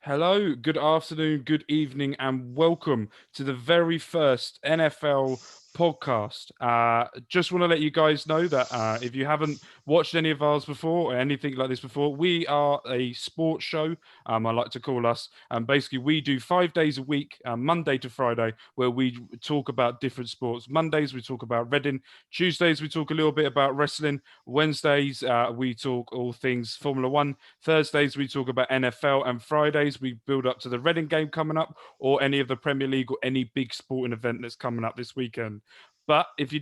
Hello, good afternoon, good evening, and welcome to the very first NFL podcast. Just want to let you guys know that if you haven't watched any of ours before or anything like this before, we are a sports show. I like to call us. Basically, we do 5 days a week, Monday to Friday, where we talk about different sports. Mondays we talk about Reading. Tuesdays we talk a little bit about wrestling. Wednesdays we talk all things Formula One. Thursdays we talk about NFL, and Fridays we build up to the Reading game coming up, or any of the Premier League or any big sporting event that's coming up this weekend. But if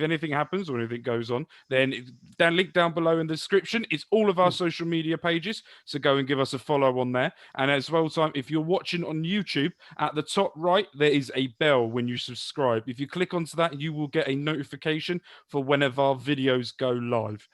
anything happens or anything goes on, then down link down below in the description is all of our social media pages. So go and give us a follow on there. And as well, time if you're watching on YouTube, at the top right there is a bell when you subscribe. If you click onto that, you will get a notification for whenever our videos go live.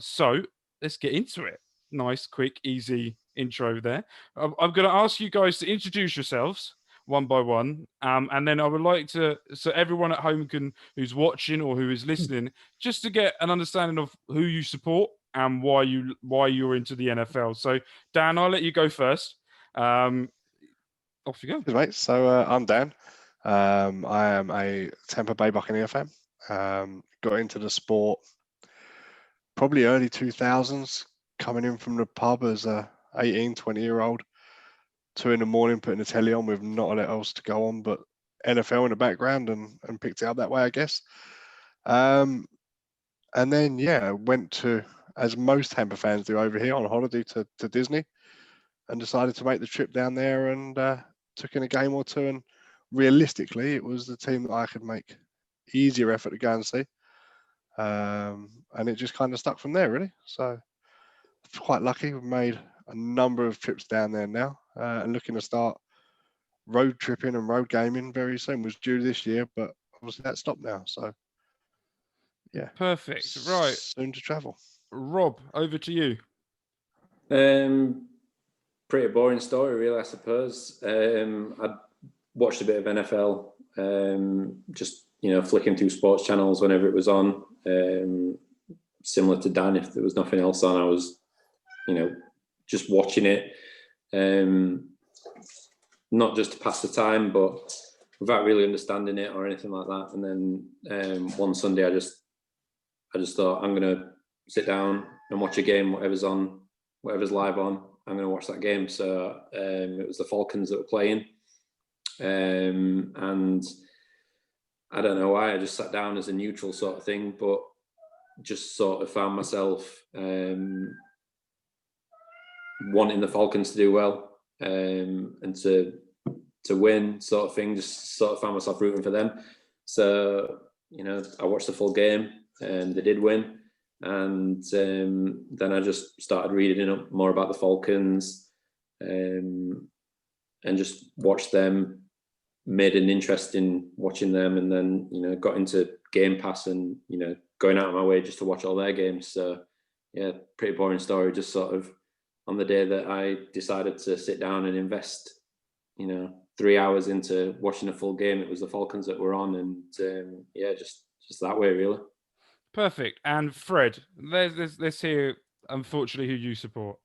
So let's get into it. Nice, quick, easy intro there. I'm going to ask you guys to introduce yourselves one by one, and then I would like to, so everyone at home who's watching or who is listening, just to get an understanding of who you support and why you're into the NFL. So Dan, I'll let you go first. Off you go. Good, mate. So I'm Dan. I am a Tampa Bay Buccaneer fan. Got into the sport probably early 2000s, coming in from the pub as a 18, 20-year-old, 2 a.m, putting the telly on with not a lot else to go on but NFL in the background, and picked it up that way, I guess. And then, went to, as most Tampa fans do over here, on holiday to Disney, and decided to make the trip down there, and took in a game or two. And realistically, it was the team that I could make easier effort to go and see. And it just kind of stuck from there, really. So quite lucky. We've made a number of trips down there now, and looking to start road tripping and road gaming very soon. Was due this year, but obviously that stopped now. So yeah, Perfect. Right, soon to travel. Rob, over to you. Pretty boring story, really, I suppose. I'd watched a bit of NFL, just flicking through sports channels whenever it was on. Similar to Dan, if there was nothing else on, I was, just watching it, not just to pass the time, but without really understanding it or anything like that. And then one Sunday, I just thought, I'm gonna sit down and watch a game, whatever's live on. I'm going to watch that game. So it was the Falcons that were playing. And I don't know why, I just sat down as a neutral sort of thing, but just sort of found myself wanting the Falcons to do well and to win, sort of thing. Just sort of found myself rooting for them. So, I watched the full game and they did win. And then I just started reading up more about the Falcons, and just watched them, made an interest in watching them, and then, got into Game Pass and, going out of my way just to watch all their games. So yeah, pretty boring story. Just sort of on the day that I decided to sit down and invest, 3 hours into watching a full game, it was the Falcons that were on, and just that way, really. Perfect. And Fred, let's hear, unfortunately, who you support.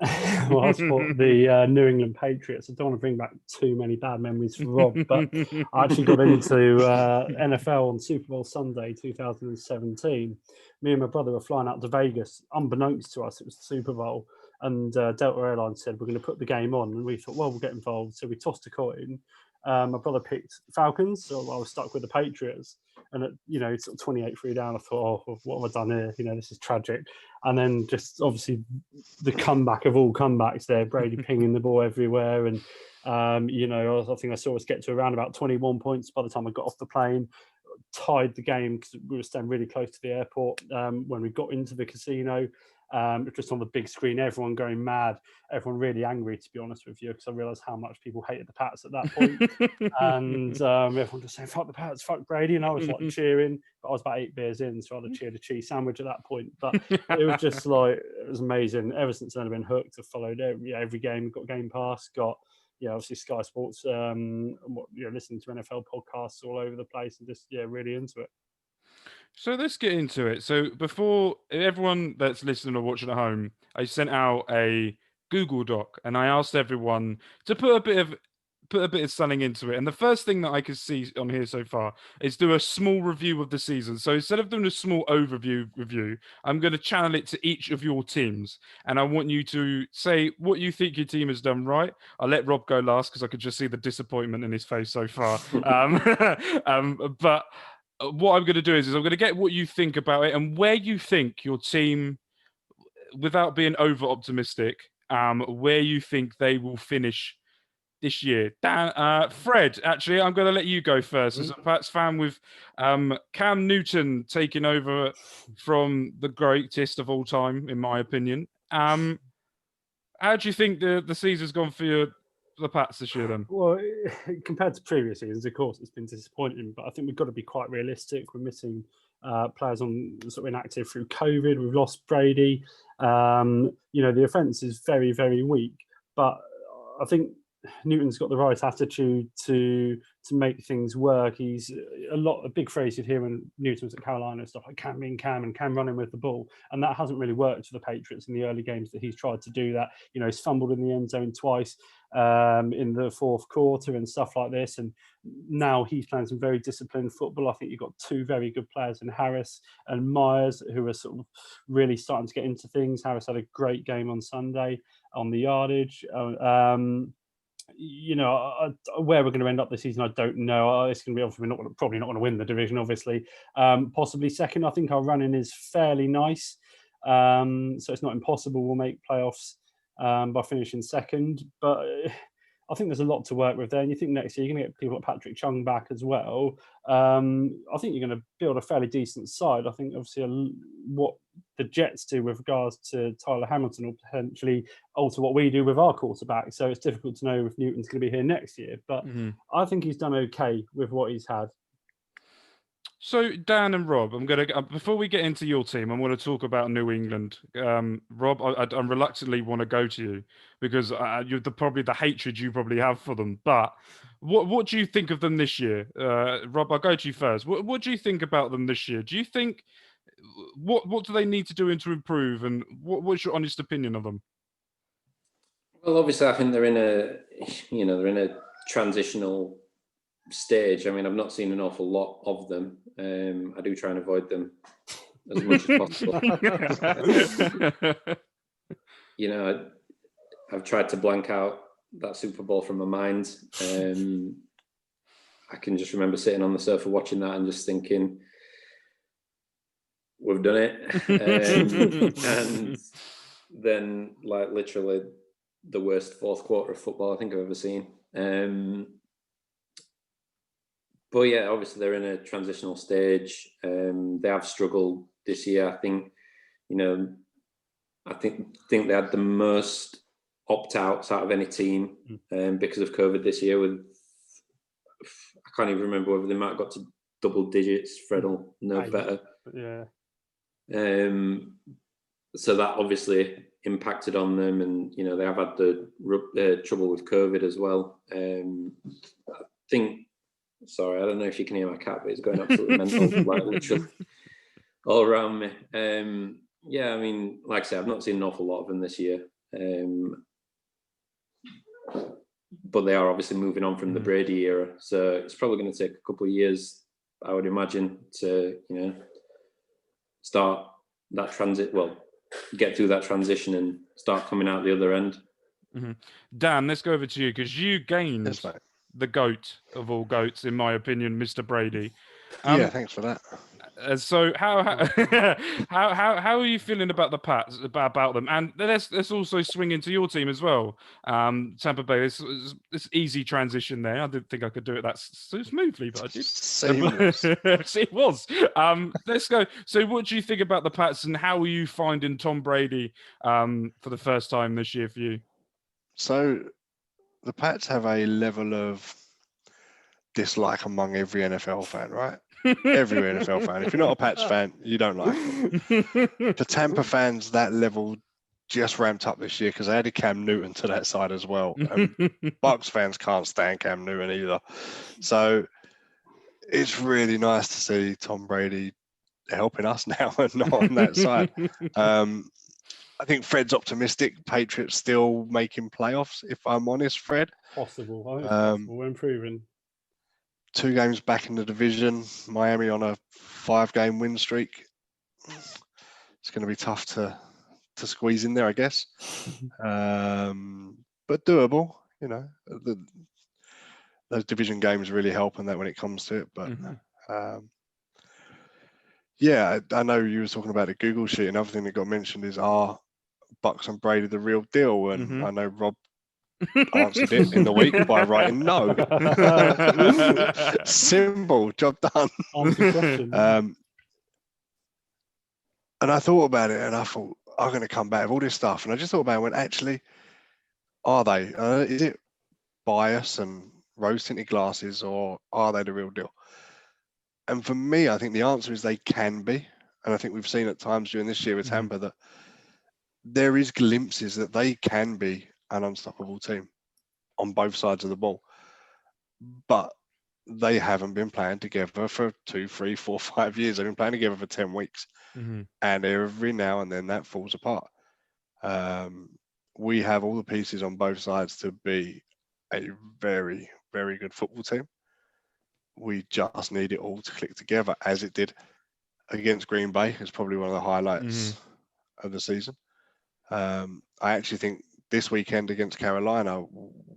Well, I support the New England Patriots. I don't want to bring back too many bad memories for Rob, but I actually got into NFL on Super Bowl Sunday 2017. Me and my brother were flying out to Vegas. Unbeknownst to us, it was the Super Bowl. And Delta Airlines said, we're going to put the game on. And we thought, well, we'll get involved. So we tossed a coin. My brother picked Falcons, so I was stuck with the Patriots. And at, sort of 28-3 down, I thought, oh, what have I done here? This is tragic. And then just obviously the comeback of all comebacks there, Brady pinging the ball everywhere. And, I think I saw us get to around about 21 points by the time I got off the plane. Tied the game because we were staying really close to the airport when we got into the casino. Just on the big screen, everyone going mad, everyone really angry, to be honest with you, because I realised how much people hated the Pats at that point. And everyone just saying, fuck the Pats, fuck Brady. And I was like cheering, but I was about 8 beers in, so I'd have cheered a cheese sandwich at that point. But it was just like, it was amazing. Ever since then, I've been hooked. I've followed every game, got Game Pass, got obviously Sky Sports, listening to NFL podcasts all over the place, and just really into it. So let's get into it. So before everyone that's listening or watching at home, I sent out a Google Doc, and I asked everyone to put a bit of something into it. And the first thing that I could see on here so far is do a small review of the season. So instead of doing a small overview review, I'm going to channel it to each of your teams. And I want you to say what you think your team has done right. I'll let Rob go last because I could just see the disappointment in his face so far. But what I'm going to do is I'm going to get what you think about it and where you think your team, without being over optimistic, where you think they will finish this year. Dan, Fred, actually, I'm going to let you go first. As a Pats fan, with Cam Newton taking over from the greatest of all time, in my opinion. How do you think the season's gone for the Pats this year, then? Well, compared to previous seasons, of course, it's been disappointing, but I think we've got to be quite realistic. We're missing players on sort of inactive through COVID. We've lost Brady. The offence is very, very weak, but I think Newton's got the right attitude to make things work. He's a big phrase you'd hear when Newton was at Carolina, stuff like Cam being Cam and Cam running with the ball, and that hasn't really worked for the Patriots in the early games that he's tried to do that. He's fumbled in the end zone twice in the fourth quarter and stuff like this, and now he's playing some very disciplined football. I think you've got two very good players in Harris and Myers who are sort of really starting to get into things. Harris had a great game on Sunday on the yardage. Where we're going to end up this season, I don't know. It's going to be obviously probably not going to win the division, obviously. Possibly second. I think our running is fairly nice, so it's not impossible we'll make playoffs by finishing second. But I think there's a lot to work with there. And you think next year you're going to get people like Patrick Chung back as well. I think you're going to build a fairly decent side. I think obviously what the Jets do with regards to Tyler Hamilton will potentially alter what we do with our quarterback. So it's difficult to know if Newton's going to be here next year. But I think he's done okay with what he's had. So Dan and Rob, I'm going to before we get into your team, I want to talk about New England. Rob, I reluctantly want to go to you because you're probably the hatred you probably have for them. But what do you think of them this year, Rob? I'll go to you first. What do you think about them this year? Do you think what do they need to do to improve, and what's your honest opinion of them? Well, obviously, I think they're in a transitional stage. I mean, I've not seen an awful lot of them. I do try and avoid them as much as possible. I've tried to blank out that Super Bowl from my mind. I can just remember sitting on the sofa watching that and just thinking, we've done it. And then, like, literally the worst fourth quarter of football I think I've ever seen. But yeah, obviously they're in a transitional stage. They have struggled this year. I think, I think they had the most opt-outs out of any team because of COVID this year. I can't even remember whether they might have got to double digits. Fred will know better. Yeah. So that obviously impacted on them, and they have had the trouble with COVID as well. I think. Sorry, I don't know if you can hear my cat, but it's going absolutely mental, like literally all around me. Yeah, I mean, like I said, I've not seen an awful lot of them this year. But they are obviously moving on from the Brady era. So it's probably going to take a couple of years, I would imagine, to, start that get through that transition and start coming out the other end. Mm-hmm. Dan, let's go over to you because you gained the GOAT of all GOATs, in my opinion, Mr. Brady. Yeah, thanks for that. So how are you feeling about the Pats, about them? And let's also swing into your team as well. Tampa Bay, this easy transition there. I didn't think I could do it that so smoothly, but I did. It was. Let's go. So what do you think about the Pats, and how are you finding Tom Brady for the first time this year for you? So the Pats have a level of dislike among every NFL fan, right? Every NFL fan. If you're not a Pats fan, you don't like them. The Tampa fans, that level just ramped up this year because they added Cam Newton to that side as well. And Bucs fans can't stand Cam Newton either. So it's really nice to see Tom Brady helping us now and not on that side. I think Fred's optimistic. Patriots still making playoffs, if I'm honest, Fred. Possible. I think it's possible. We're improving. 2 games back in the division. Miami on a 5-game win streak. It's going to be tough to squeeze in there, I guess. But doable, you know. Those division games really help on that when it comes to it. But yeah, I know you were talking about the Google sheet. Another thing that got mentioned is, are Bucks and Brady the real deal? And I know Rob answered it in the week by writing no. Simple, job done. Answer question. And I thought about it, and I thought, I'm going to come back with all this stuff. And I just thought about it and went, actually, are they? Is it bias and rose-tinted glasses, or are they the real deal? And for me, I think the answer is they can be. And I think we've seen at times during this year with Tampa that there is glimpses that they can be an unstoppable team on both sides of the ball. But they haven't been playing together for 2, 3, 4, 5 years. They've been playing together for 10 weeks. And every now and then that falls apart. We have all the pieces on both sides to be a very, very good football team. We just need it all to click together, as it did against Green Bay. It's probably one of the highlights of the season. I actually think this weekend against Carolina,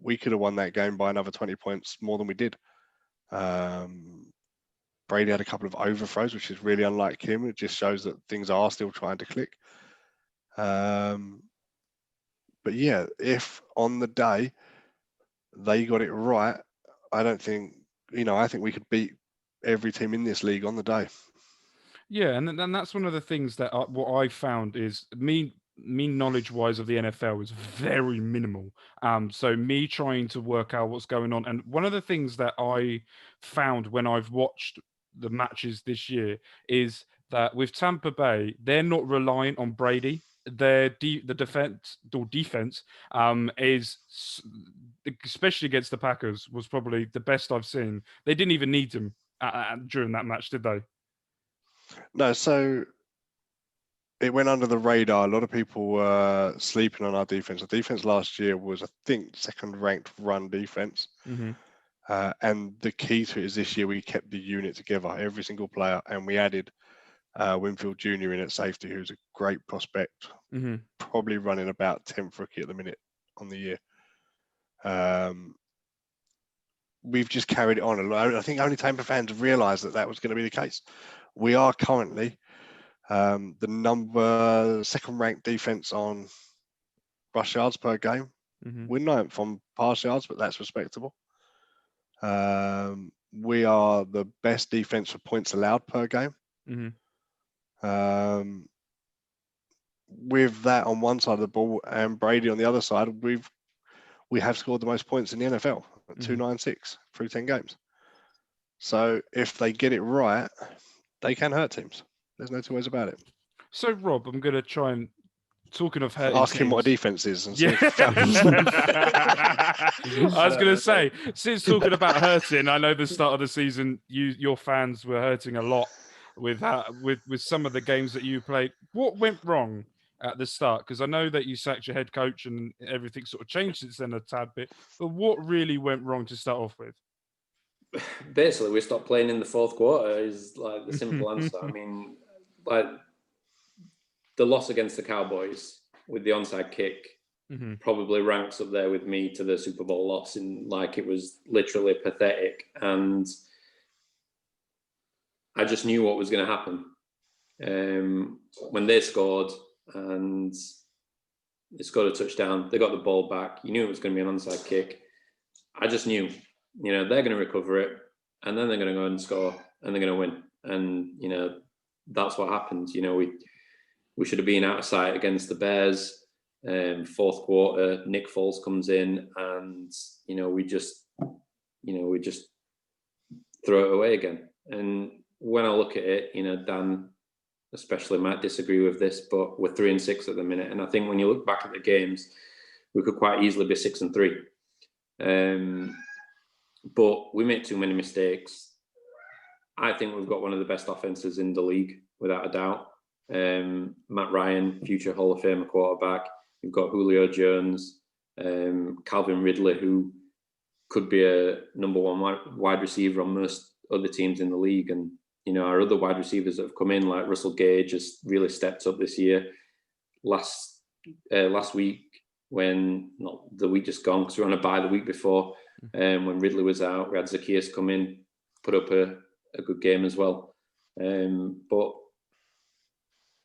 we could have won that game by another 20 points more than we did. Brady had a couple of overthrows, which is really unlike him. It just shows that things are still trying to click. But yeah, if on the day they got it right, I think we could beat every team in this league on the day. Yeah, and that's one of the things that what I found is me knowledge-wise of the NFL is very minimal. So me trying to work out what's going on, and one of the things that I found when I've watched the matches this year is that with Tampa Bay, they're not reliant on Brady. The defense is, especially against the Packers, was probably the best I've seen. They didn't even need him during that match, did they? No, so it went under the radar. A lot of people were sleeping on our defense. The defense last year was, I think, second-ranked run defense. And the key to it is this year we kept the unit together, every single player, and we added Winfield Jr. in at safety, who's a great prospect, probably running about 10th rookie at the minute on the year. We've just carried it on. I think only Tampa fans have realised that was going to be the case. We are currently the second-ranked defense on rush yards per game. We're 9th on pass yards, but that's respectable. We are the best defense for points allowed per game. With that on one side of the ball and Brady on the other side, we have scored the most points in the NFL at 296 through 10 games. So if they get it right, they can hurt teams. There's no two ways about it. So Rob, I'm going to try and, talking of hurting ask teams, him what a defense is. And yeah. I was going to say, since talking about hurting, I know the start of the season, your fans were hurting a lot with some of the games that you played. What went wrong at the start? Because I know that you sacked your head coach and everything sort of changed since then a tad bit. But what really went wrong to start off with? Basically, we stopped playing in the fourth quarter is like the simple answer. I mean, like the loss against the Cowboys with the onside kick probably ranks up there with me to the Super Bowl loss, in like it was literally pathetic. And I just knew what was going to happen. When they scored and they scored a touchdown, they got the ball back. You knew it was going to be an onside kick. I just knew, they're going to recover it, and then they're going to go and score, and they're going to win. And, that's what happened. We should have been out of sight against the Bears. Fourth quarter, Nick Foles comes in, and, we just throw it away again. And when I look at it, Dan especially might disagree with this, but we're 3-6 at the minute. And I think when you look back at the games, we could quite easily be 6-3. But we make too many mistakes. I think we've got one of the best offenses in the league, without a doubt. Matt Ryan, future Hall of Famer quarterback. We've got Julio Jones, Calvin Ridley, who could be a number one wide receiver on most other teams in the league. And, our other wide receivers that have come in, like Russell Gage, has really stepped up this year. Last week, not the week just gone, because we were on a bye the week before, when Ridley was out, we had Zacchaeus come in, put up a good game as well. But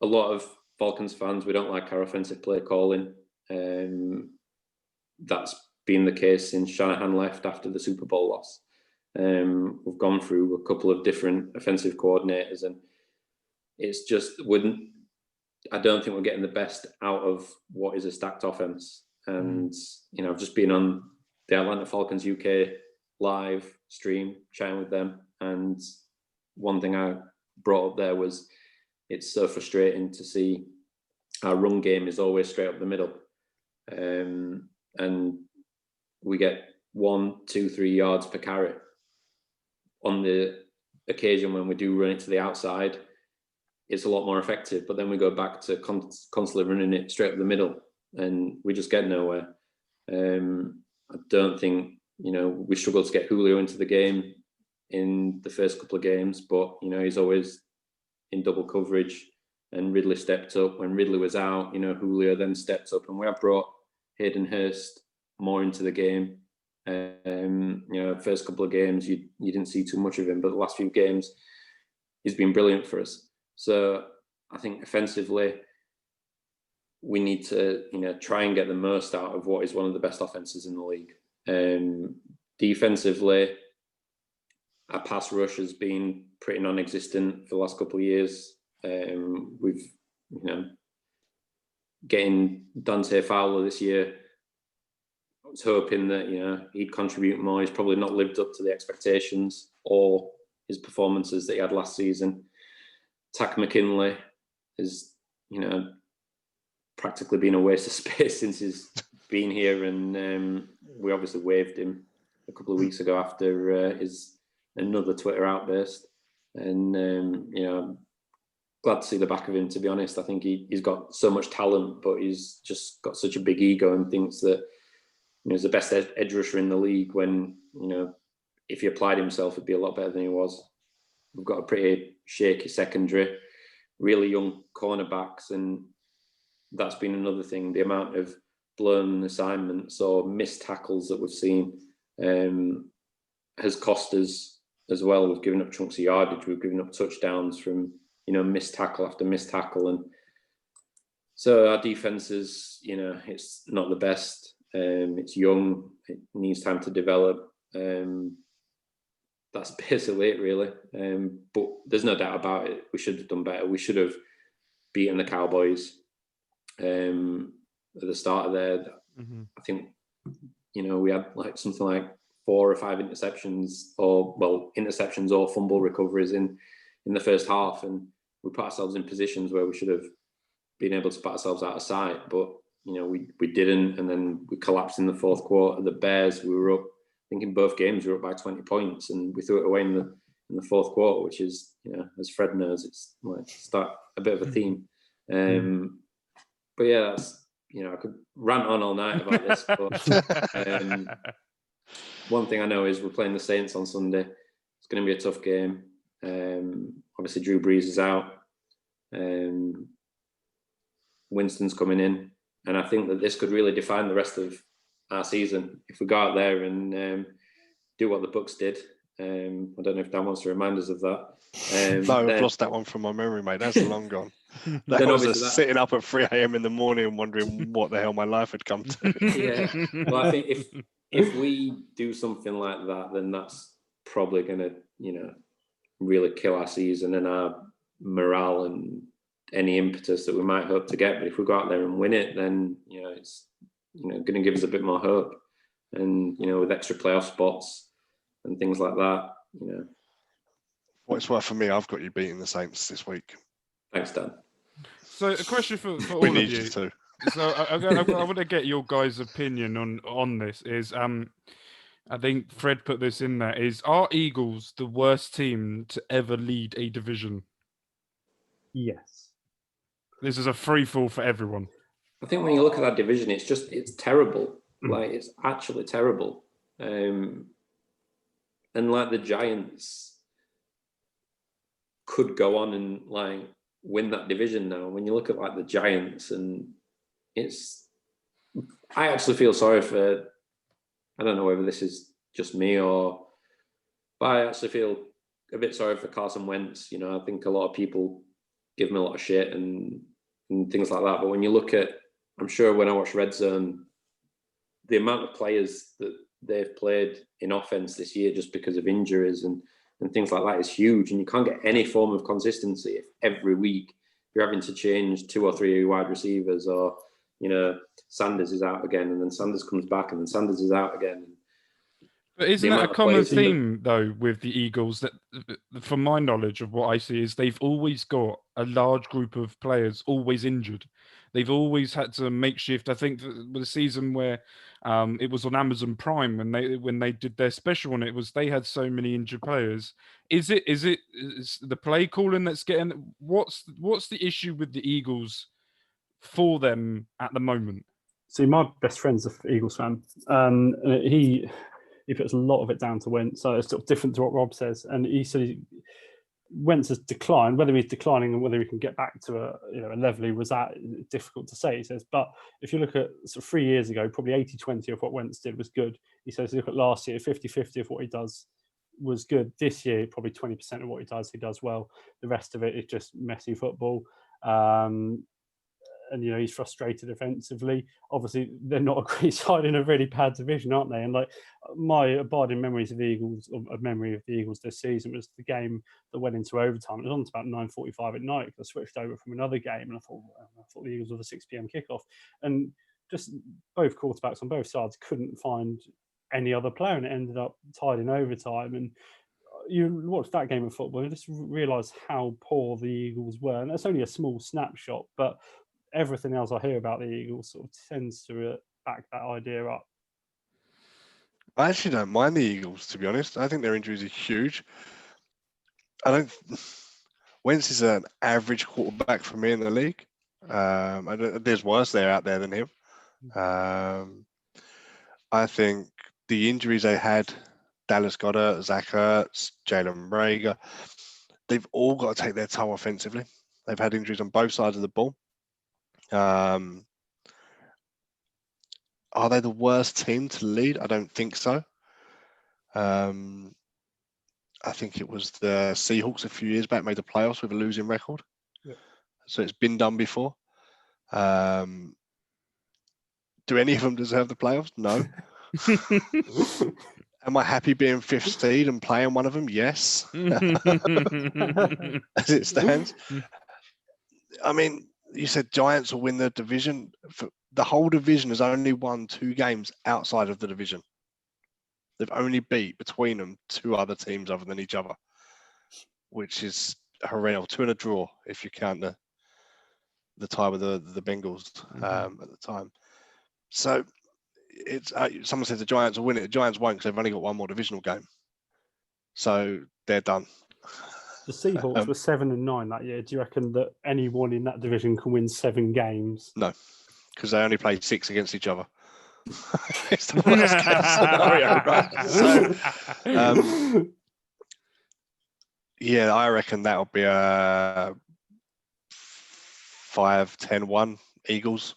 a lot of Falcons fans, we don't like our offensive play calling. That's been the case since Shanahan left after the Super Bowl loss. We've gone through a couple of different offensive coordinators, and it's just I don't think we're getting the best out of what is a stacked offense. And, I've just been on the Atlanta Falcons UK live stream, chatting with them. And one thing I brought up there was it's so frustrating to see our run game is always straight up the middle. And we get 1, 2, 3 yards per carry. On the occasion when we do run it to the outside, it's a lot more effective. But then we go back to constantly running it straight up the middle, and we just get nowhere. I don't think, we struggled to get Julio into the game in the first couple of games, but, he's always in double coverage, and Ridley stepped up. When Ridley was out, Julio then stepped up, and we have brought Hayden Hurst more into the game. First couple of games, you didn't see too much of him, but the last few games, he's been brilliant for us. So I think offensively, we need to, try and get the most out of what is one of the best offenses in the league. Defensively, our pass rush has been pretty non-existent for the last couple of years. We've, getting Dante Fowler this year, I was hoping that, he'd contribute more. He's probably not lived up to the expectations or his performances that he had last season. Tack McKinley has, practically been a waste of space since he's been here, and we obviously waived him a couple of weeks ago after his another Twitter outburst. And I'm glad to see the back of him, to be honest. I think he's got so much talent, but he's just got such a big ego and thinks that he's the best edge rusher in the league, when if he applied himself, it'd be a lot better than he was. We've got a pretty shaky secondary, really young cornerbacks, and that's been another thing. The amount of blown assignments or missed tackles that we've seen has cost us as well. We've given up chunks of yardage. We've given up touchdowns from, missed tackle after missed tackle. And so our defense is, it's not the best. It's young. It needs time to develop. That's basically it, really. But there's no doubt about it. We should have done better. We should have beaten the Cowboys at the start of there. Mm-hmm. I think, we had something like 4 or 5 interceptions or fumble recoveries in the first half, and we put ourselves in positions where we should have been able to put ourselves out of sight, but we didn't. And then we collapsed in the fourth quarter. The Bears, we were up, I think in both games we were up by 20 points, and we threw it away in the fourth quarter, which is, as Fred knows, it's like start a bit of a theme. But yeah, that's, I could rant on all night about this, but one thing I know is we're playing the Saints on Sunday. It's going to be a tough game. Obviously Drew Brees is out. Winston's coming in, and I think that this could really define the rest of our season if we go out there and do what the Bucks did. I don't know if Dan wants to remind us of that. No, I've lost that one from my memory, mate. That's long gone. That was sitting up at 3 a.m. in the morning and wondering what the hell my life had come to. Yeah. Well, I think if we do something like that, then that's probably going to, really kill our season and our morale and any impetus that we might hope to get. But if we go out there and win it, then, it's, going to give us a bit more hope. And, with extra playoff spots and things like that, What it's worth for me, I've got you beating the Saints this week. Thanks, Dan. So a question for all We of need you. you to. So I want to get your guys' opinion on this. Is I think Fred put this in there. Is, are Eagles the worst team to ever lead a division? Yes. This is a free fall for everyone. I think when you look at that division, it's terrible. Mm. Like, it's actually terrible. And like the Giants could go on and like win that division now. When you look at like the Giants, and I actually feel sorry for, I don't know whether this is just me but I actually feel a bit sorry for Carson Wentz. You know, I think a lot of people give him a lot of shit and things like that. But when you look at, I'm sure when I watch Red Zone, the amount of players that they've played in offense this year just because of injuries and things like that is huge. And you can't get any form of consistency if every week you're having to change 2 or 3 wide receivers, or, you know, Sanders is out again and then Sanders comes back and then Sanders is out again. But isn't The that a amount of common players that you- theme, though, with the Eagles? That, from my knowledge of what I see, is they've always got a large group of players always injured. They've always had to make shift. I think with the season where it was on Amazon Prime when they did their special on it, was they had so many injured players. Is the play calling that's getting? What's the issue with the Eagles for them at the moment? See, my best friend's an Eagles fan. He puts a lot of it down to Wentz, so it's sort of different to what Rob says. And he said Wentz has declined. Whether he's declining and whether he can get back to a level he was at, difficult to say. He says, but if you look at sort of 3 years ago, probably 80-20 of what Wentz did was good. He says, look at last year, 50-50 of what he does was good. This year, probably 20% of what he does well. The rest of it is just messy football. And he's frustrated offensively. Obviously, they're not a great side in a really bad division, aren't they? And like my abiding memories of the Eagles, or a memory of the Eagles this season, was the game that went into overtime. It was on to about 9:45 at night. I switched over from another game, and I thought the Eagles were the 6 p.m. kickoff, and just both quarterbacks on both sides couldn't find any other player, and it ended up tied in overtime. And you watch that game of football and just realise how poor the Eagles were, and that's only a small snapshot, but everything else I hear about the Eagles sort of tends to back that idea up. I actually don't mind the Eagles, to be honest. I think their injuries are huge. Wentz is an average quarterback for me in the league. There's worse there out there than him. I think the injuries they had, Dallas Goedert, Zach Ertz, Jalen Reagor, they've all got to take their toll offensively. They've had injuries on both sides of the ball. Are they the worst team to lead? I don't think so. I think it was the Seahawks a few years back made the playoffs with a losing record. Yeah. So it's been done before. Do any of them deserve the playoffs? No. Am I happy being fifth seed and playing one of them? Yes. As it stands. I mean, you said Giants will win the division. The whole division has only won 2 games outside of the division. They've only beat between them 2 other teams other than each other, which is horrendous. 2 and a draw if you count the tie with the Bengals at the time. So it's someone said the Giants will win it. The Giants won't, because they've only got 1 more divisional game. So they're done. The Seahawks were 7-9 that year. Do you reckon that anyone in that division can win 7 games? No, because they only played 6 against each other. It's the worst case scenario, right? So, yeah, I reckon that'll be a 5-10-1 Eagles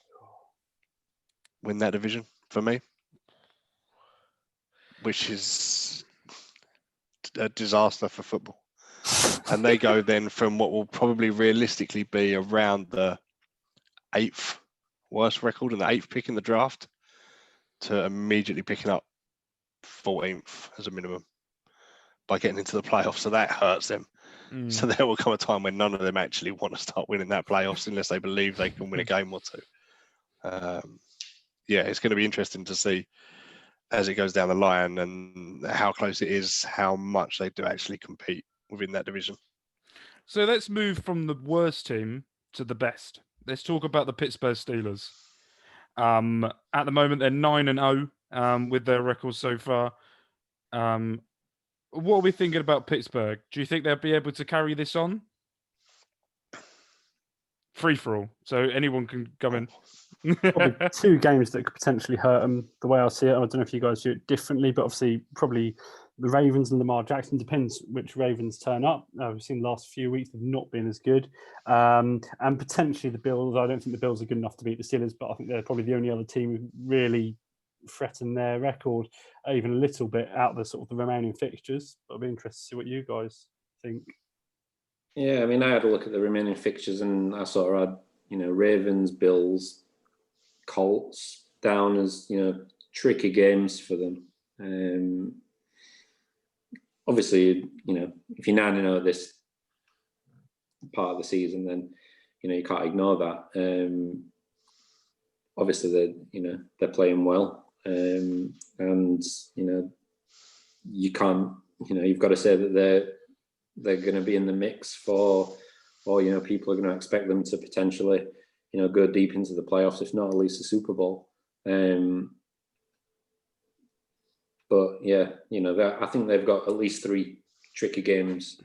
win that division for me, which is a disaster for football. And they go then from what will probably realistically be around the 8th worst record and the 8th pick in the draft to immediately picking up 14th as a minimum by getting into the playoffs. So that hurts them. So there will come a time when none of them actually want to start winning that playoffs unless they believe they can win a game or 2. Yeah, it's going to be interesting to see as it goes down the line and how close it is, how much they do actually compete within that division. So let's move from the worst team to the best. Let's talk about the Pittsburgh Steelers. At the moment, they're 9-0 with their record so far. What are we thinking about Pittsburgh? Do you think they'll be able to carry this on? free for all, so anyone can come in. Probably two games that could potentially hurt them. The way I see it, I don't know if you guys do it differently, but obviously probably the Ravens and Lamar Jackson, depends which Ravens turn up. We've seen the last few weeks they've not been as good, and potentially the Bills. I don't think the Bills are good enough to beat the Steelers, but I think they're probably the only other team who really threaten their record even a little bit out of the sort of the remaining fixtures. But I'll be interested to see what you guys think. Yeah, I mean, I had a look at the remaining fixtures, and I sort of had, Ravens, Bills, Colts down as, tricky games for them. Obviously, if you're 9-0 at this part of the season, then, you can't ignore that. Obviously, they're playing well. And, you can't, you've got to say that they're going to be in the mix for, or, people are going to expect them to potentially, go deep into the playoffs, if not at least the Super Bowl. But yeah, I think they've got at least 3 tricky games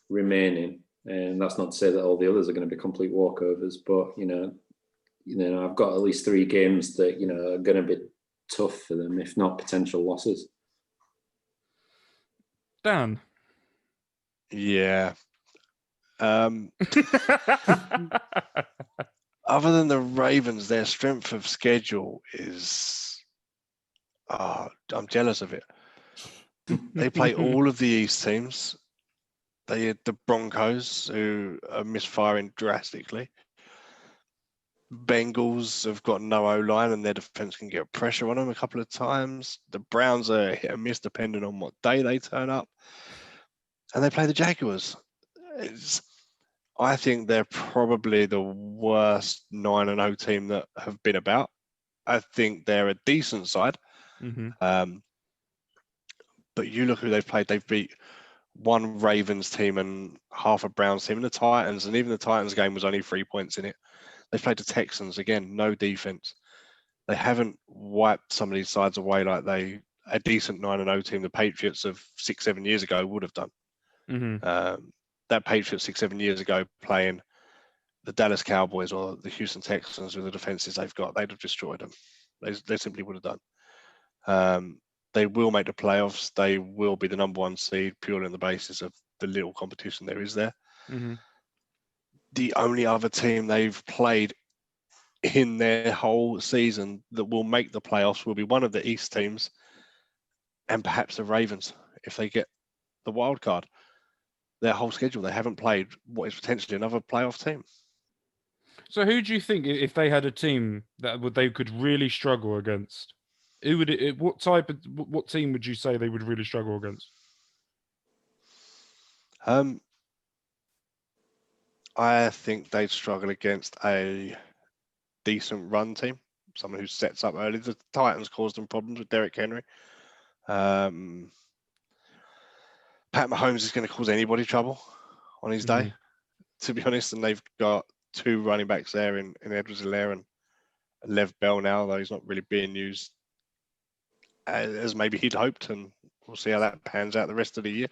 remaining, and that's not to say that all the others are going to be complete walkovers. But I've got at least 3 games that are going to be tough for them, if not potential losses. Dan. Yeah. Other than the Ravens, their strength of schedule is, I'm jealous of it. They play all of the East teams. They had the Broncos, who are misfiring drastically. Bengals have got no O-line, and their defense can get pressure on them a couple of times. The Browns are hit and miss depending on what day they turn up. And they play the Jaguars. I think they're probably the worst 9-0 team that have been about. I think they're a decent side. Mm-hmm. But you look who they've played. They've beat one Ravens team and half a Browns team, and the Titans. And even the Titans game was only 3 points in it. They've played the Texans, again, no defense. They haven't wiped some of these sides away like a decent 9-0 team, the Patriots of 6-7 years ago, would have done. Mm-hmm. That Patriots 6-7 years ago playing the Dallas Cowboys or the Houston Texans with the defenses they've got, they'd have destroyed them. They simply would have done. They will make the playoffs. They will be the number 1 seed purely on the basis of the little competition there is there. Mm-hmm. The only other team they've played in their whole season that will make the playoffs will be one of the East teams, and perhaps the Ravens if they get the wild card. Their whole schedule, they haven't played what is potentially another playoff team. So who do you think, if they had a team that they could really struggle against, who would it? What team would you say they would really struggle against? I think they'd struggle against a decent run team, someone who sets up early. The Titans caused them problems with Derrick Henry. Pat Mahomes is going to cause anybody trouble on his day, to be honest. And they've got 2 running backs there in Edwards-Helaire and Lev Bell now, though he's not really being used as maybe he'd hoped, and we'll see how that pans out the rest of the year.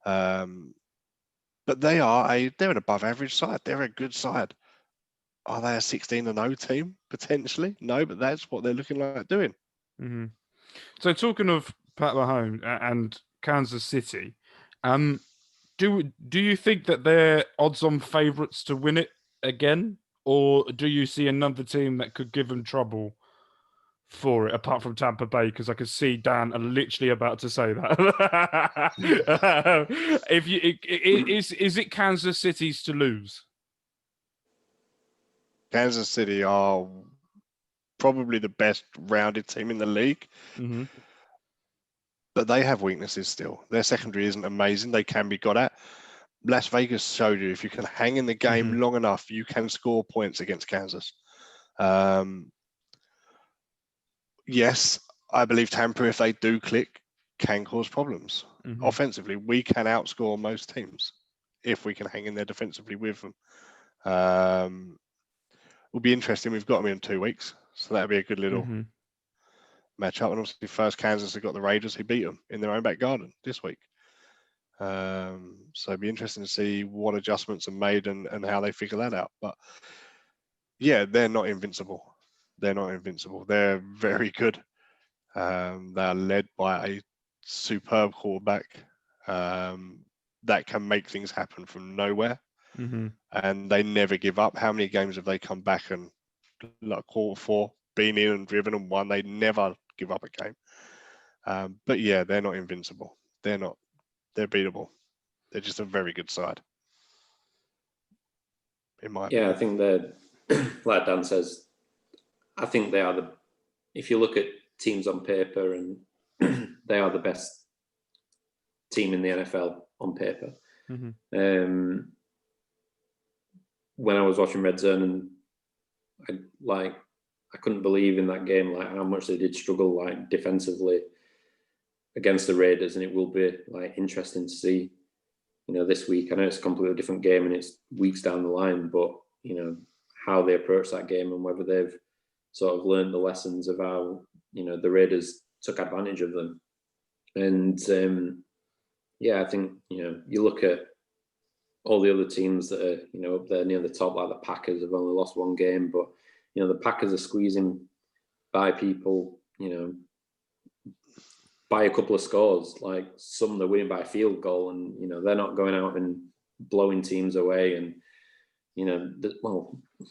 But they're an above average side. They're a good side. Are they a 16-0 team potentially? No, but that's what they're looking like doing. Mm-hmm. So talking of Pat Mahomes and Kansas City, do you think that they're odds-on favourites to win it again, or do you see another team that could give them trouble for it, apart from Tampa Bay? Because I could see Dan are literally about to say that. Is it Kansas City's to lose? Kansas City are probably the best rounded team in the league. Mm-hmm. But they have weaknesses still. Their secondary isn't amazing. They can be got at. Las Vegas showed you if you can hang in the game long enough, you can score points against Kansas. Yes, I believe Tampa, if they do click, can cause problems. Offensively, we can outscore most teams if we can hang in there defensively with them. Will be interesting. We've got them in 2 weeks, so that'll be a good little match up. And obviously, first Kansas have got the Raiders, who beat them in their own back garden this week. So it'd be interesting to see what adjustments are made and how they figure that out. But yeah, they're not invincible. They're not invincible. They're very good. They are led by a superb quarterback that can make things happen from nowhere. Mm-hmm. And they never give up. How many games have they come back and like quarter four, been in and driven and won? They never give up a game. But yeah, they're not invincible. They're not. They're beatable. They're just a very good side. In my opinion. I think they're, like Dan says, I think they are if you look at teams on paper, and they are the best team in the NFL on paper. Mm-hmm. When I was watching Red Zone, and I couldn't believe in that game like how much they did struggle like defensively against the Raiders, and it will be like interesting to see, this week. I know it's a completely different game and it's weeks down the line, but how they approach that game and whether they've sort of learned the lessons of how the Raiders took advantage of them. And I think you look at all the other teams that are up there near the top, like the Packers have only lost one game, but the Packers are squeezing by people, by a couple of scores. Like some they're winning by a field goal, and they're not going out and blowing teams away. And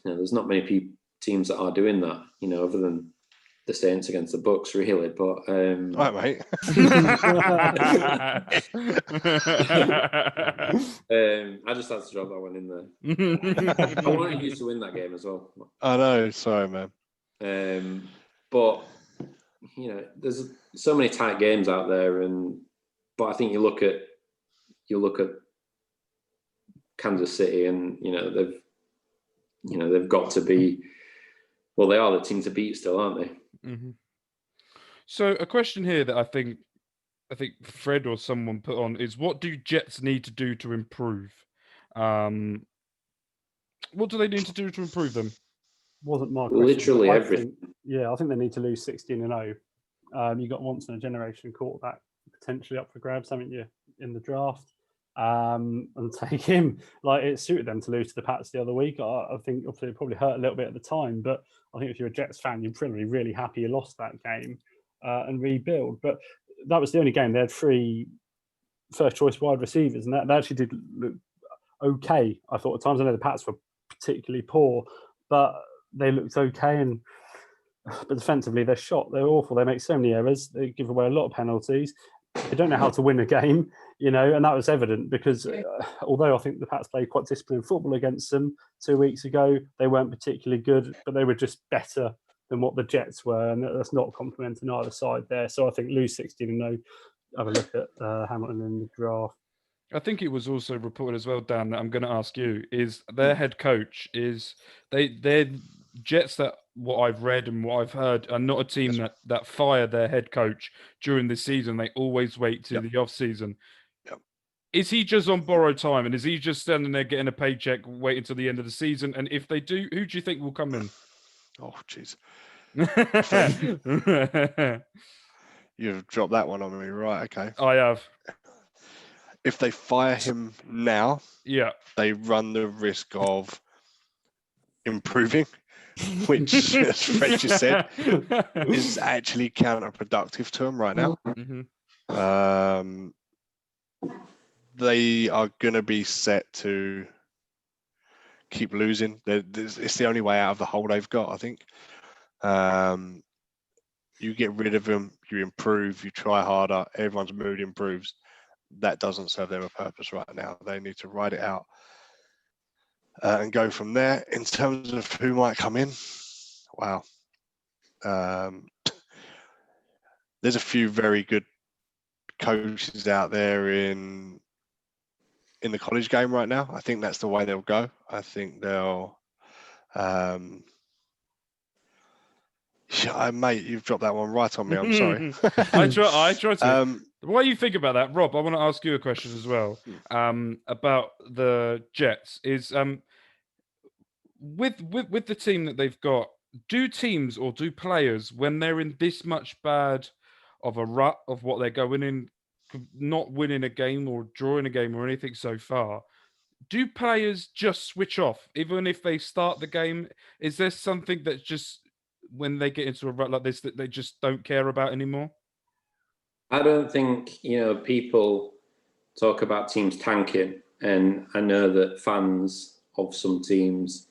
there's not many teams that are doing that, other than the Saints against the Bucks, really. But All right, mate. I just had to drop that one in there. I wanted you to win that game as well. I know. Sorry, man. But there's so many tight games out there, but I think you look at Kansas City, and they've got to be. Well, they are the team to beat still, aren't they? Mm-hmm. So a question here that I think Fred or someone put on is, what do Jets need to do to improve? What do they need to do to improve them? Wasn't my question. Literally everything. I think they need to lose 16-0. You got once in a generation quarterback potentially up for grabs, haven't you, in the draft? And take him. Like, it suited them to lose to the Pats the other week. I think obviously it probably hurt a little bit at the time, but I think if you're a Jets fan, you're probably really happy you lost that game and rebuild. But that was the only game. They had 3 first-choice wide receivers, and that actually did look okay, I thought, at times. I know the Pats were particularly poor, but they looked okay. But defensively, they're shot. They're awful. They make so many errors. They give away a lot of penalties. They don't know how to win a game, and that was evident because although I think the Pats played quite disciplined football against them 2 weeks ago, they weren't particularly good, but they were just better than what the Jets were, and that's not complimenting either side there. So I think lose 16-0. Have a look at Hamilton in the draft. I think it was also reported as well, Dan, that I'm going to ask you, is their head coach they're Jets, that what I've read and what I've heard, are not a team that fire their head coach during the season. They always wait till the off season. Yep. Is he just on borrowed time, and is he just standing there getting a paycheck, waiting until the end of the season? And if they do, who do you think will come in? Oh, jeez. You've dropped that one on me, right? Okay. I have. If they fire him now, they run the risk of improving, which, as Fred just said, is actually counterproductive to them right now. Mm-hmm. They are going to be set to keep losing. It's the only way out of the hole they've got, I think. You get rid of them, you improve, you try harder, everyone's mood improves. That doesn't serve them a purpose right now. They need to ride it out and go from there. In terms of who might come in, wow. There's a few very good coaches out there in the college game right now. I think that's the way they'll go. I think they'll mate, you've dropped that one right on me. I'm sorry. I try to. What do you think about that, Rob? I want to ask you a question as well about the Jets. Is with the team that they've got, do teams or do players, when they're in this much bad of a rut of what they're going in for not winning a game or drawing a game or anything so far, do players just switch off even if they start the game? Is there something that just when they get into a rut like this that they just don't care about anymore? I don't think, people talk about teams tanking, and I know that fans of some teams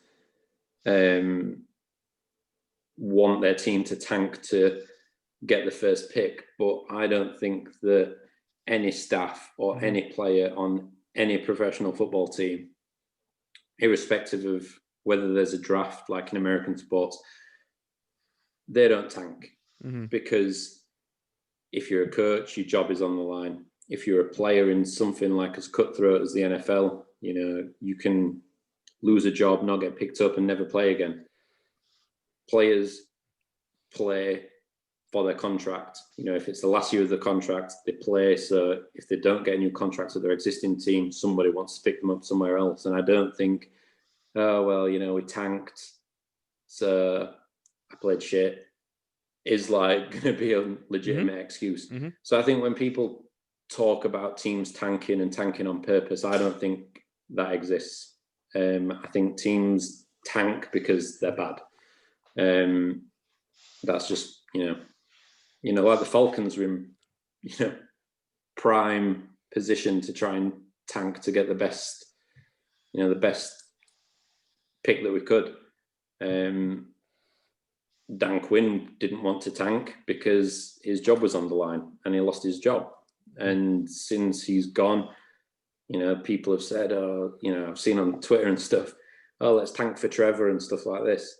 want their team to tank to get the first pick, but I don't think that any staff or any player on any professional football team, irrespective of whether there's a draft like in American sports, they don't tank. Because if you're a coach, your job is on the line. If you're a player in something like as cutthroat as the NFL, you can lose a job, not get picked up, and never play again. Players play for their contract. If it's the last year of the contract, they play. So if they don't get a new contract with their existing team, somebody wants to pick them up somewhere else. And I don't think, we tanked, so I played shit, is like going to be a legitimate excuse. So I think when people talk about teams tanking and tanking on purpose, I don't think that exists. I think teams tank because they're bad. That's just, like the Falcons were in, prime position to try and tank to get the best pick that we could. Dan Quinn didn't want to tank because his job was on the line and he lost his job. And since he's gone, people have said, I've seen on Twitter and stuff, let's tank for Trevor and stuff like this.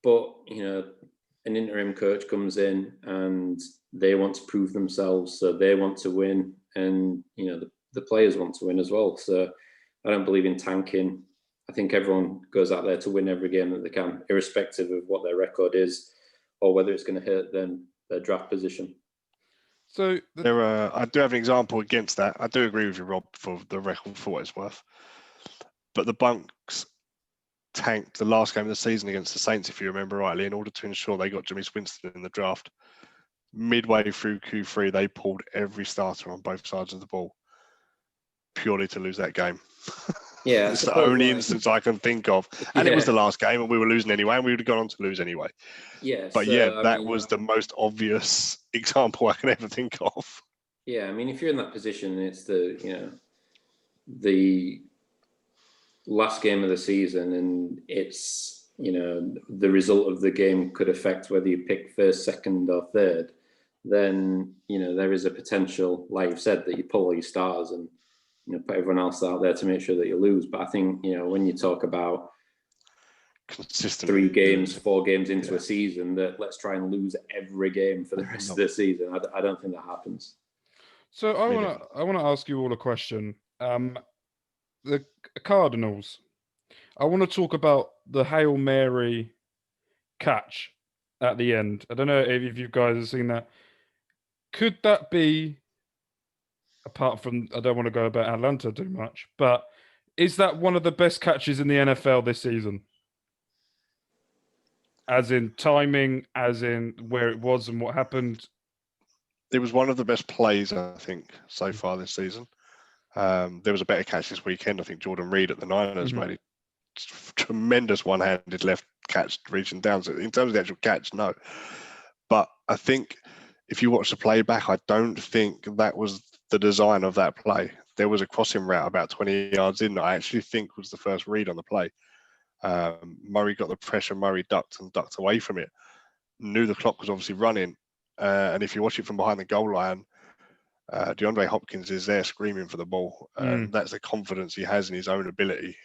But, an interim coach comes in and they want to prove themselves. So they want to win, and, the players want to win as well. So I don't believe in tanking. I think everyone goes out there to win every game that they can, irrespective of what their record is or whether it's going to hurt them, their draft position. So I do have an example against that. I do agree with you, Rob, for the record, for what it's worth. But the Bunks tanked the last game of the season against the Saints, if you remember rightly, in order to ensure they got Jameis Winston in the draft. Midway through Q3, they pulled every starter on both sides of the ball purely to lose that game. Yeah, it's the only instance I can think of. And it was the last game and we were losing anyway, and we would have gone on to lose anyway. Yeah. But that was the most obvious example I can ever think of. Yeah, I mean, if you're in that position, it's the last game of the season, and it's, the result of the game could affect whether you pick first, second, or third, then, there is a potential, like you've said, that you pull all your starters and, put everyone else out there to make sure that you lose. But I think, when you talk about consistent 3 games, 4 games into a season, that let's try and lose every game for the rest of the season, I don't think that happens. So I want to ask you all a question. The Cardinals. I want to talk about the Hail Mary catch at the end. I don't know if you guys have seen that. Could that be, apart from, I don't want to go about Atlanta too much, but is that one of the best catches in the NFL this season? As in timing, as in where it was and what happened? It was one of the best plays, I think, so far this season. There was a better catch this weekend. I think Jordan Reed at the Niners made a tremendous one-handed left catch reaching down. So in terms of the actual catch, no. But I think if you watch the playback, I don't think that was the design of that play. There was a crossing route about 20 yards in that I actually think was the first read on the play. Murray got the pressure. Murray ducked away from it. Knew the clock was obviously running. And if you watch it from behind the goal line, DeAndre Hopkins is there screaming for the ball. That's the confidence he has in his own ability.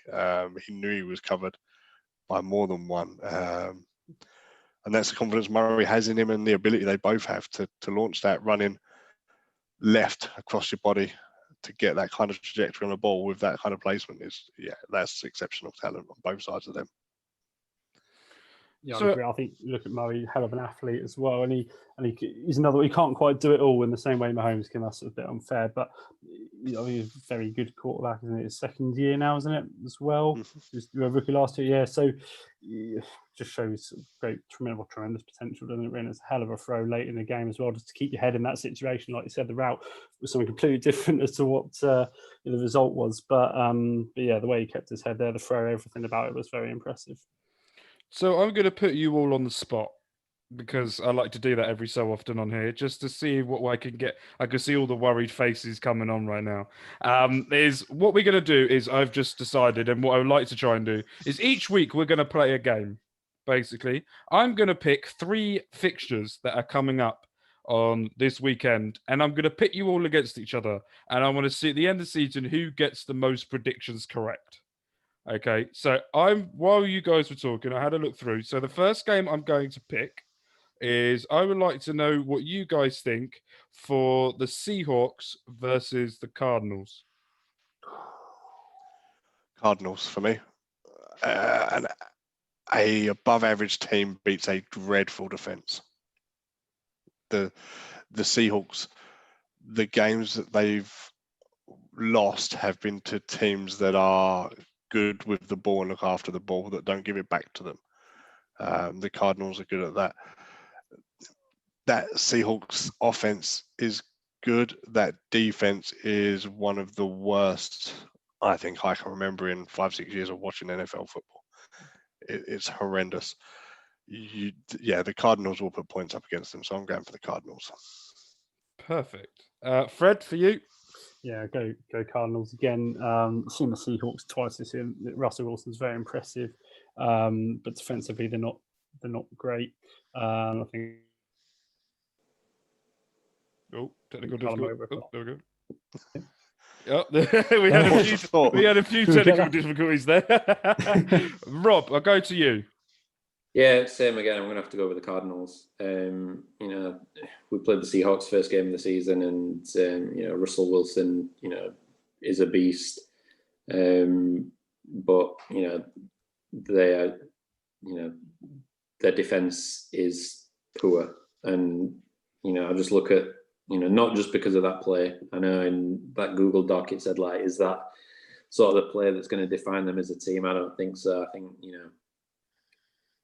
He knew he was covered by more than one. And that's the confidence Murray has in him, and the ability they both have to launch that running left across your body to get that kind of trajectory on the ball with that kind of placement that's exceptional talent on both sides of them. Yeah, I agree. I think you look at Murray, hell of an athlete as well, and he's another. He can't quite do it all in the same way Mahomes can. That's a bit unfair, but he's a very good quarterback, isn't it? His second year now, isn't it, as well? He was a rookie last year, yeah. So just shows tremendous potential, doesn't it? And it's a hell of a throw late in the game as well, just to keep your head in that situation. Like you said, the route was something completely different as to what the result was. But yeah, the way he kept his head there, the throw, everything about it was very impressive. So I'm going to put you all on the spot, because I like to do that every so often on here, just to see what I can get. I can see all the worried faces coming on right now. Is what we're going to do is I've just decided, and what I would like to try and do is each week we're going to play a game. Basically, I'm going to pick 3 fixtures that are coming up on this weekend, and I'm going to pit you all against each other, and I want to see at the end of the season who gets the most predictions correct. Okay, so while you guys were talking, I had a look through. So the first game I'm going to pick is I would like to know what you guys think for the Seahawks versus the Cardinals. Cardinals for me. And a above average team beats a dreadful defense. The Seahawks, the games that they've lost have been to teams that are good with the ball and look after the ball, that don't give it back to them. The Cardinals are good at that. That Seahawks offense is good. That defense is one of the worst I think I can remember in 5-6 years of watching NFL football. It's horrendous. The Cardinals will put points up against them, so I'm going for the Cardinals. Perfect. Fred, for you? Yeah, go Cardinals again. Seen the Seahawks twice this year. Russell Wilson's very impressive, but defensively they're not great. I think. Oh, technical difficulty. Oh, there we go. Oh, we had a few technical difficulties there. Rob, I'll go to you. Yeah, same again. I'm going to have to go with the Cardinals. We played the Seahawks first game of the season, and Russell Wilson, is a beast. But they are, their defense is poor, and I just look at not just because of that play. I know in that Google Doc it said is that sort of the play that's going to define them as a team? I don't think so. I think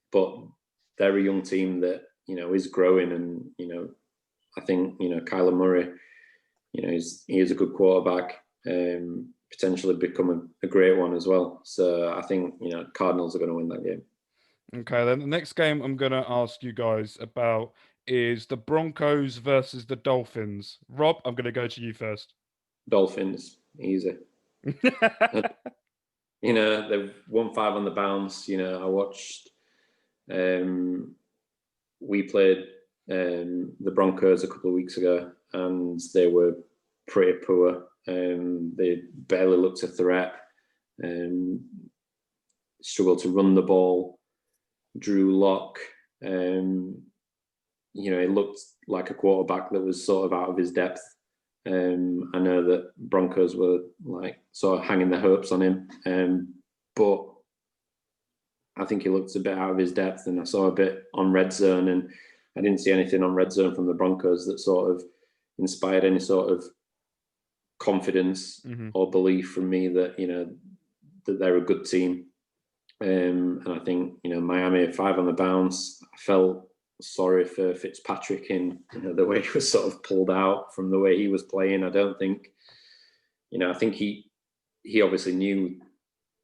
but they're a young team that is growing, and I think Kyler Murray, he is a good quarterback, potentially become a great one as well. So I think Cardinals are going to win that game. Okay, then the next game I'm going to ask you guys about is the Broncos versus the Dolphins. Rob, I'm going to go to you first. Dolphins, easy. They've won 5 on the bounce. I watched. We played the Broncos a couple of weeks ago, and they were pretty poor. They barely looked a threat. Struggled to run the ball. Drew Lock, he looked like a quarterback that was sort of out of his depth. I know that Broncos were sort of hanging their hopes on him, but I think he looked a bit out of his depth, and I saw a bit on Red Zone, and I didn't see anything on Red Zone from the Broncos that sort of inspired any sort of confidence or belief from me that that they're a good team. And I think Miami at 5 on the bounce. I felt sorry for Fitzpatrick in the way he was sort of pulled out from the way he was playing. I don't think I think he obviously knew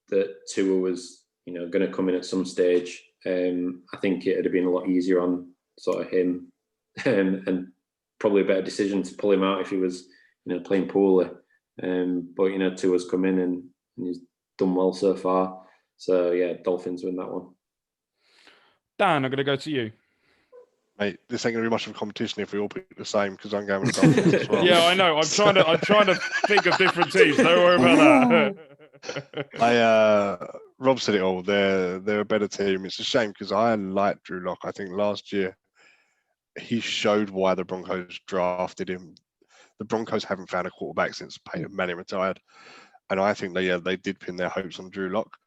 that Tua was going to come in at some stage. I think it would have been a lot easier on sort of him, and probably a better decision to pull him out if he was playing poorly. But Tua's come in and he's done well so far. So, yeah, Dolphins win that one. Dan, I'm going to go to you. Mate, this ain't going to be much of a competition if we all pick the same, because I'm going with the Dolphins as well. Yeah, I know. I'm trying to think of different teams. Don't worry about that. Rob said it all. They're a better team. It's a shame because I like Drew Lock. I think last year he showed why the Broncos drafted him. The Broncos haven't found a quarterback since Peyton Manning retired. And I think they did pin their hopes on Drew Lock.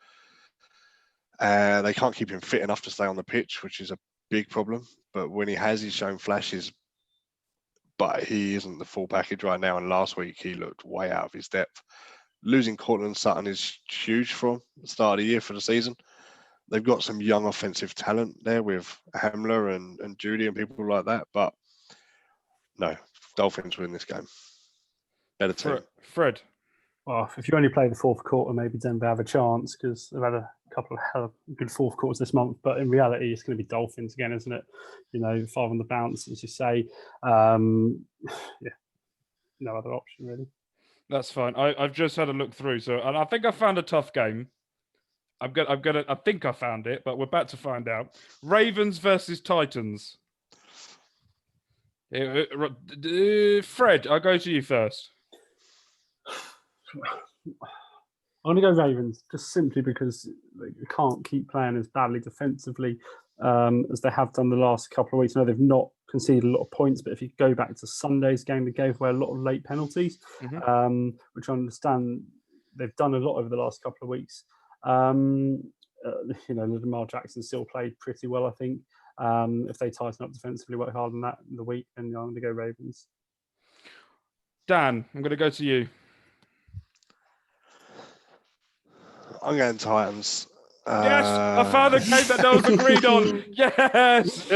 They can't keep him fit enough to stay on the pitch, which is a big problem. But when he has, he's shown flashes. but he isn't the full package right now. And last week he looked way out of his depth. Losing Cortland Sutton is huge for him at the start of the year for the season. They've got some young offensive talent there with Hamler and Judy and people like that. But no, Dolphins win this game. Better team. Fred. Well, if you only play the fourth quarter, maybe Denver have a chance because they've had a couple of hell of good fourth quarters this month. But in reality, it's going to be Dolphins again, isn't it? 5 on the bounce, as you say. Yeah, no other option really. That's fine. I've just had a look through, and I think I found a tough game. I think I found it, but we're about to find out. Ravens versus Titans. Fred, I'll go to you first. I'm going to go Ravens, just simply because they can't keep playing as badly defensively as they have done the last couple of weeks. I know they've not conceded a lot of points, but if you go back to Sunday's game, they gave away a lot of late penalties, which I understand they've done a lot over the last couple of weeks. Lamar Jackson still played pretty well, I think. If they tighten up defensively, work hard on that in the week, then I'm going to go Ravens. Dan, I'm going to go to you. I'm going Titans. Yes, I found a game that no one's agreed on. Yes.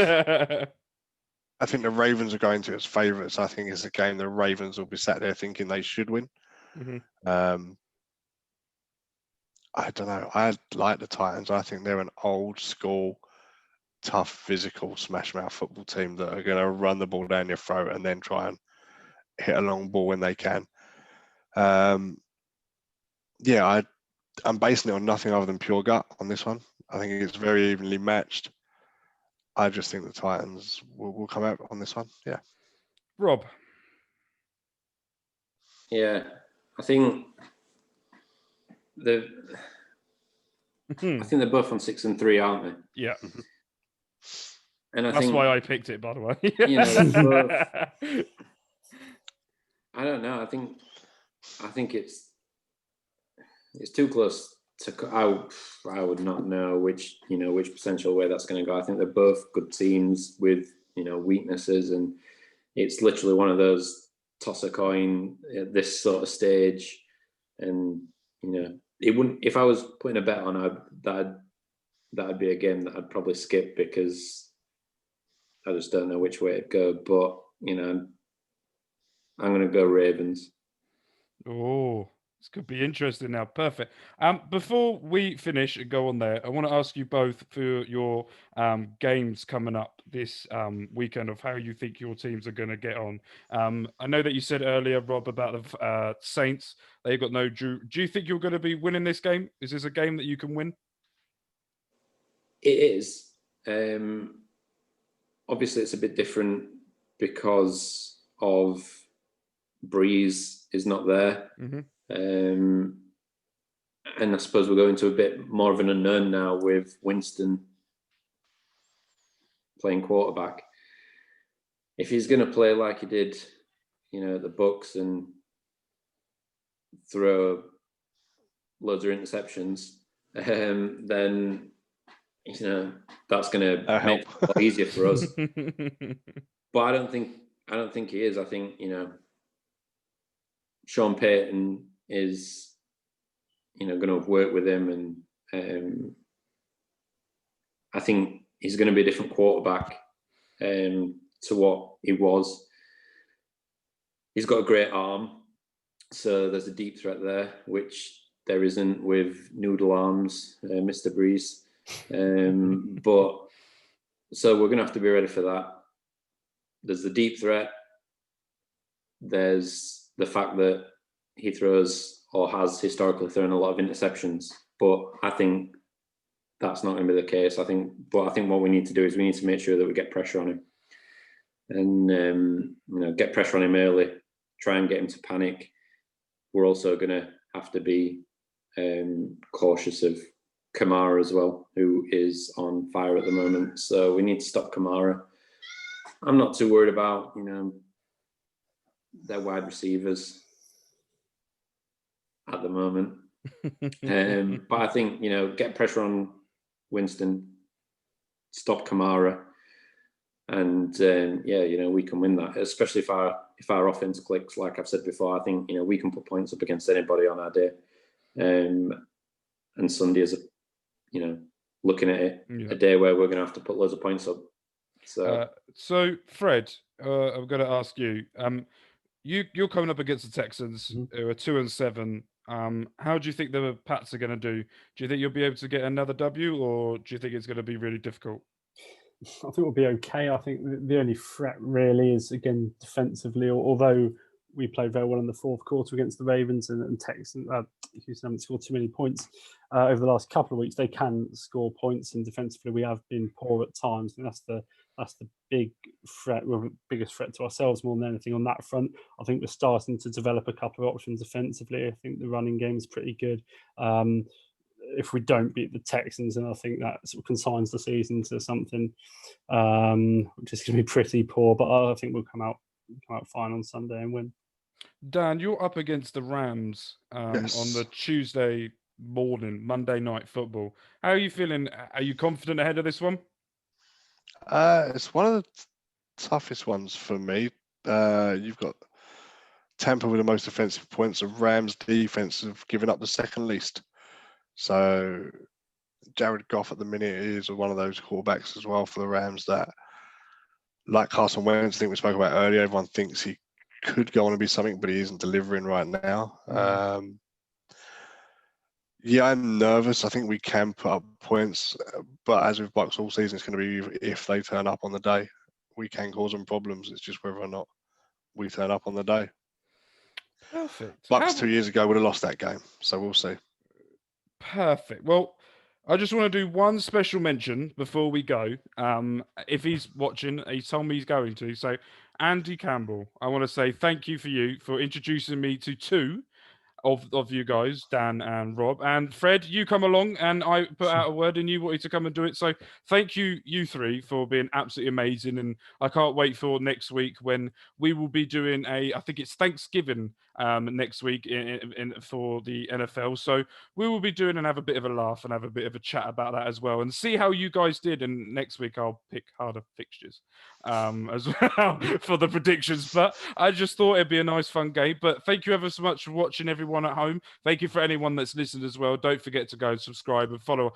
I think the Ravens are going to as favourites. I think it's a game the Ravens will be sat there thinking they should win. I don't know. I like the Titans. I think they're an old school, tough, physical, smash mouth football team that are going to run the ball down your throat and then try and hit a long ball when they can. I'm basing it on nothing other than pure gut on this one. I think it's very evenly matched. I just think the Titans will come out on this one. Yeah. Rob. Yeah, I think they're both on 6 and 3, aren't they? Yeah. And that's why I picked it, by the way. I don't know. I think it's too close to. I would not know which potential way that's going to go. I think they're both good teams with weaknesses, and it's literally one of those toss a coin at this sort of stage. And it wouldn't. If I was putting a bet on, that'd be a game that I'd probably skip because I just don't know which way it'd go. But I'm going to go Ravens. Oh, this could be interesting now. Perfect. Before we finish and go on there, I want to ask you both for your games coming up this weekend of how you think your teams are going to get on. I know that you said earlier, Rob, about the Saints. They've got no Drew. Do you think you're going to be winning this game? Is this a game that you can win? It is. Obviously, it's a bit different because of Breeze is not there. And I suppose we're going to a bit more of an unknown now with Winston playing quarterback. If he's going to play like he did, the Bucs and throw loads of interceptions, then that's going to make it a lot easier for us. But I don't think he is. I think Sean Payton is going to work with him, and I think he's going to be a different quarterback to what he was. He's got a great arm, so there's a deep threat there, which there isn't with Noodle Arms, Mr. Breeze. But so we're going to have to be ready for that. There's the deep threat. There's the fact that he throws or has historically thrown a lot of interceptions, but I think that's not going to be the case. I think what we need to do is we need to make sure that we get pressure on him, and get pressure on him early. Try and get him to panic. We're also going to have to be cautious of Kamara as well, who is on fire at the moment. So we need to stop Kamara. I'm not too worried about their wide receivers at the moment. But I think, get pressure on Winston, stop Kamara, And we can win that, especially if our offense clicks. Like I've said before, I think we can put points up against anybody on our day. And Sunday is looking at it, a day where we're going to have to put loads of points up. So Fred, I'm going to ask you. You're coming up against the Texans, who are 2-7. How do you think the Pats are going to do? Do you think you'll be able to get another W, or do you think it's going to be really difficult? I think we'll be okay. I think the only threat really is, again, defensively, although we played very well in the fourth quarter against the Ravens and Texans. Houston haven't scored too many points over the last couple of weeks. They can score points, and defensively we have been poor at times. And that's the big threat, biggest threat to ourselves more than anything on that front. I think we're starting to develop a couple of options defensively. I think the running game is pretty good. If we don't beat the Texans, and I think that sort of consigns the season to something which is going to be pretty poor. But I think we'll come out fine on Sunday and win. Dan, you're up against the Rams Yes. on the Tuesday morning, Monday night football. How are you feeling? Are you confident ahead of this one? It's one of the toughest ones for me. You've got Tampa with the most offensive points. The Rams defense have given up the second least. So Jared Goff at the minute is one of those quarterbacks as well for the Rams that, like Carson Wentz, I think we spoke about earlier, everyone thinks he could go on and be something, but he isn't delivering right now. I'm nervous. I think we can put up points, but as with Bucks all season, it's going to be if they turn up on the day. We can cause them problems. It's just whether or not we turn up on the day. Perfect. Bucks 2 years ago would have lost that game, so we'll see. Perfect. Well, I just want to do one special mention before we go. If he's watching, he told me he's going to. So, Andy Campbell, I want to say thank you for introducing me to two of you guys, Dan and Rob. And Fred, you come along and I put out a word and you wanted to come and do it. So thank you, you three, for being absolutely amazing. And I can't wait for next week when we will be doing I think it's Thanksgiving next week for the NFL. So we will be doing and have a bit of a laugh and have a bit of a chat about that as well and see how you guys did. And next week I'll pick harder fixtures as well for the predictions. But I just thought it'd be a nice fun game. But thank you ever so much for watching, everyone at home. Thank you for anyone that's listened as well. Don't forget to go and subscribe and follow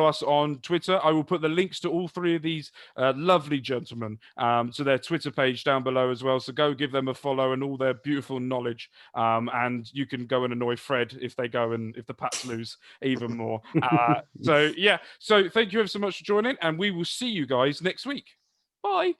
us on Twitter. I will put the links to all three of these lovely gentlemen to their Twitter page down below as well. So go give them a follow and all their beautiful knowledge. And you can go and annoy Fred if the Pats lose even more. So thank you ever so much for joining, and we will see you guys next week. Bye.